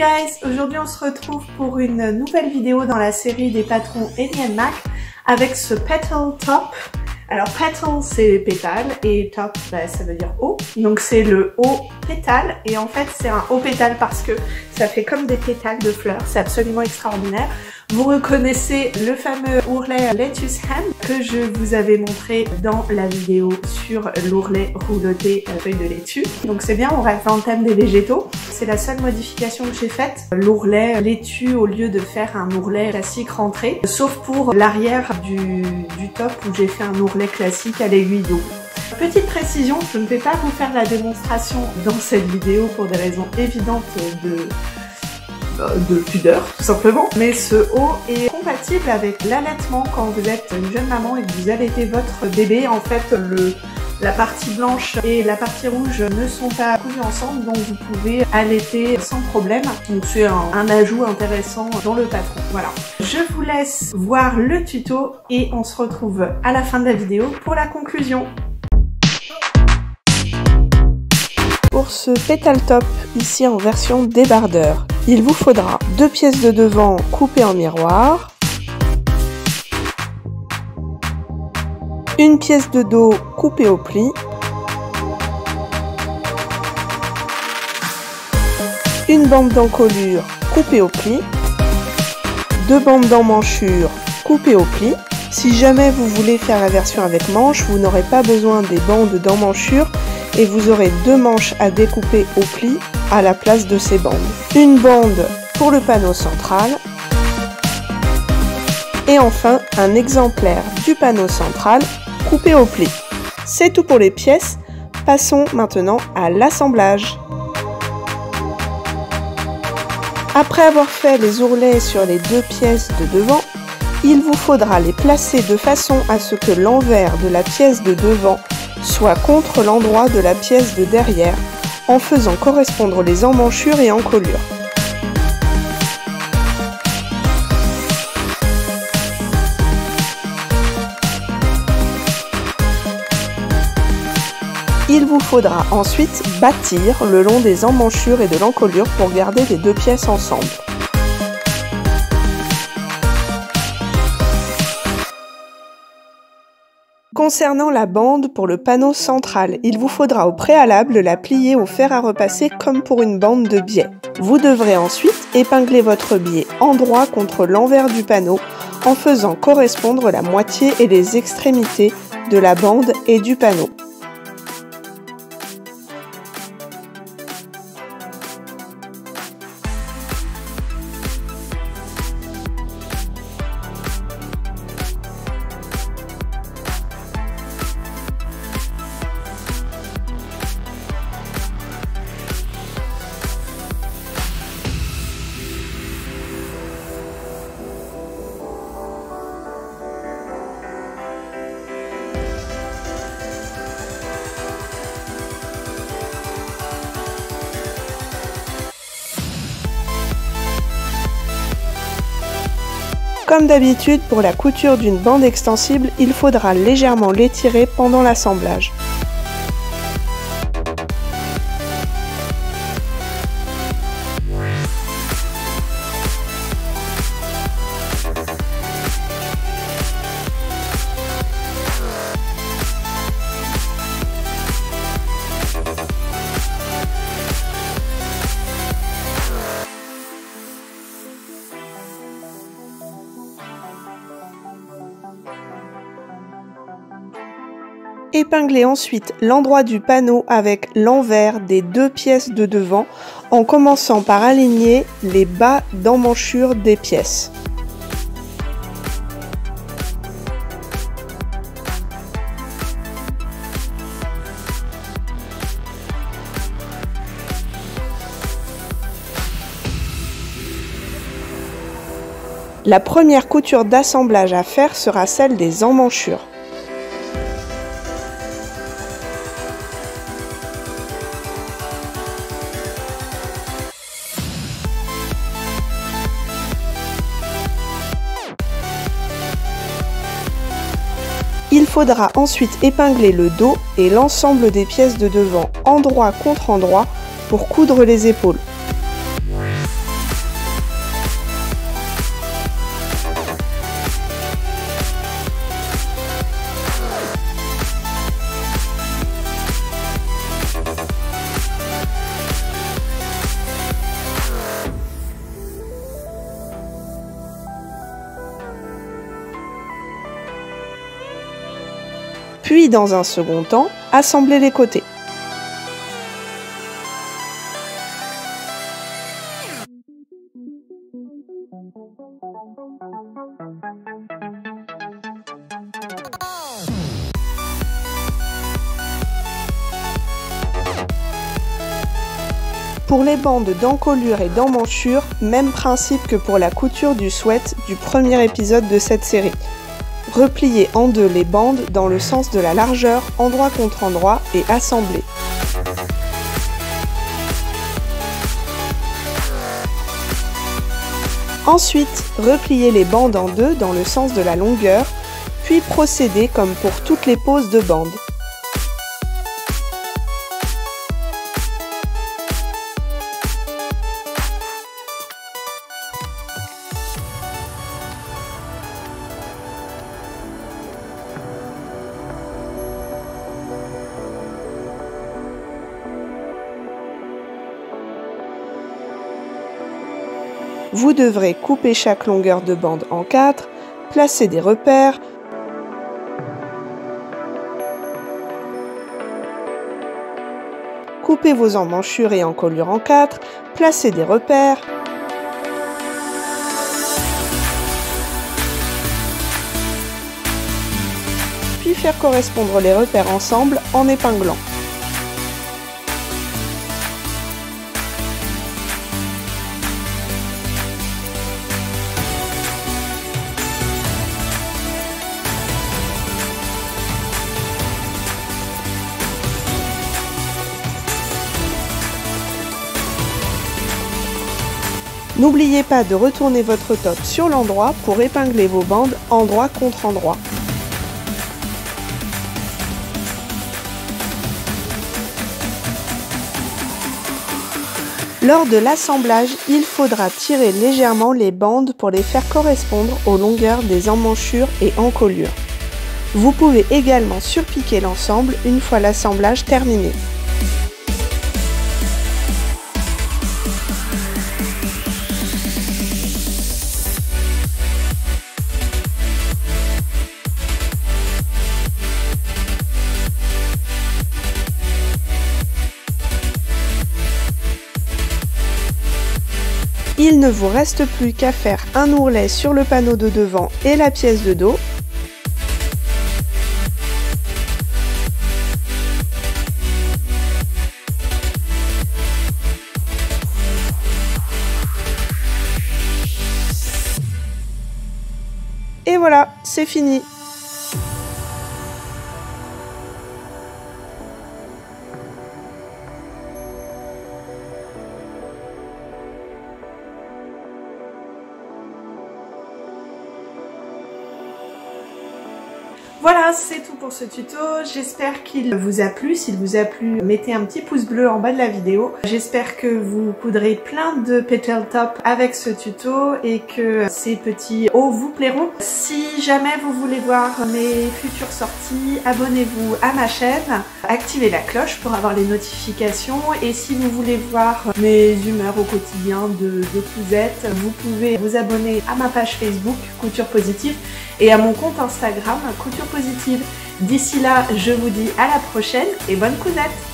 guys, aujourd'hui on se retrouve pour une nouvelle vidéo dans la série des patrons Ellie & Mac avec ce petal top. Alors petal c'est pétale et top ça veut dire haut, donc c'est le haut pétale et en fait c'est un haut pétale parce que ça fait comme des pétales de fleurs, c'est absolument extraordinaire. Vous reconnaissez le fameux ourlet lettuce ham que je vous avais montré dans la vidéo sur l'ourlet rouloté à feuilles de laitue. Donc c'est bien, on reste dans le thème des végétaux. C'est la seule modification que j'ai faite. L'ourlet laitue au lieu de faire un ourlet classique rentré, sauf pour l'arrière du top où j'ai fait un ourlet classique à l'aiguille double. Petite précision, je ne vais pas vous faire la démonstration dans cette vidéo pour des raisons évidentes de pudeur tout simplement, mais ce haut est compatible avec l'allaitement quand vous êtes une jeune maman et que vous allaitez votre bébé. En fait la partie blanche et la partie rouge ne sont pas cousues ensemble, donc vous pouvez allaiter sans problème. Donc c'est un ajout intéressant dans le patron. Voilà, je vous laisse voir le tuto et on se retrouve à la fin de la vidéo pour la conclusion. Pour ce pétale top, ici en version débardeur, il vous faudra 2 pièces de devant coupées en miroir, une pièce de dos coupée au pli, une bande d'encolure coupée au pli, 2 bandes d'emmanchure coupées au pli. Si jamais vous voulez faire la version avec manches, vous n'aurez pas besoin des bandes d'emmanchure et vous aurez 2 manches à découper au pli à la place de ces bandes. Une bande pour le panneau central et enfin un exemplaire du panneau central coupé au pli. C'est tout pour les pièces, passons maintenant à l'assemblage. Après avoir fait les ourlets sur les 2 pièces de devant, il vous faudra les placer de façon à ce que l'envers de la pièce de devant soit contre l'endroit de la pièce de derrière, en faisant correspondre les emmanchures et encolures. Il vous faudra ensuite bâtir le long des emmanchures et de l'encolure pour garder les 2 pièces ensemble. Concernant la bande pour le panneau central, il vous faudra au préalable la plier au fer à repasser comme pour une bande de biais. Vous devrez ensuite épingler votre biais endroit contre l'envers du panneau en faisant correspondre la moitié et les extrémités de la bande et du panneau. Comme d'habitude, pour la couture d'une bande extensible, il faudra légèrement l'étirer pendant l'assemblage. Épinglez ensuite l'endroit du panneau avec l'envers des 2 pièces de devant en commençant par aligner les bas d'emmanchure des pièces. La première couture d'assemblage à faire sera celle des emmanchures. Il faudra ensuite épingler le dos et l'ensemble des pièces de devant endroit contre endroit pour coudre les épaules. Puis dans un second temps, assemblez les côtés. Pour les bandes d'encolure et d'emmanchure, même principe que pour la couture du sweat du premier épisode de cette série. Repliez en deux les bandes dans le sens de la largeur, endroit contre endroit, et assemblez. Ensuite, repliez les bandes en deux dans le sens de la longueur, puis procédez comme pour toutes les poses de bandes. Vous devrez couper chaque longueur de bande en 4, placer des repères, couper vos emmanchures et encolures en 4, placer des repères, puis faire correspondre les repères ensemble en épinglant. N'oubliez pas de retourner votre top sur l'endroit pour épingler vos bandes endroit contre endroit. Lors de l'assemblage, il faudra tirer légèrement les bandes pour les faire correspondre aux longueurs des emmanchures et encolures. Vous pouvez également surpiquer l'ensemble une fois l'assemblage terminé. Il ne vous reste plus qu'à faire un ourlet sur le panneau de devant et la pièce de dos. Et voilà, c'est fini! Voilà, c'est tout pour ce tuto. J'espère qu'il vous a plu. S'il vous a plu, mettez un petit pouce bleu en bas de la vidéo. J'espère que vous coudrez plein de petal top avec ce tuto et que ces petits hauts vous plairont. Si jamais vous voulez voir mes futures sorties, abonnez-vous à ma chaîne, activez la cloche pour avoir les notifications, et si vous voulez voir mes humeurs au quotidien de cousettes, vous pouvez vous abonner à ma page Facebook Couture Positive et à mon compte Instagram Couture Positive. D'ici là, je vous dis à la prochaine et bonne cousette!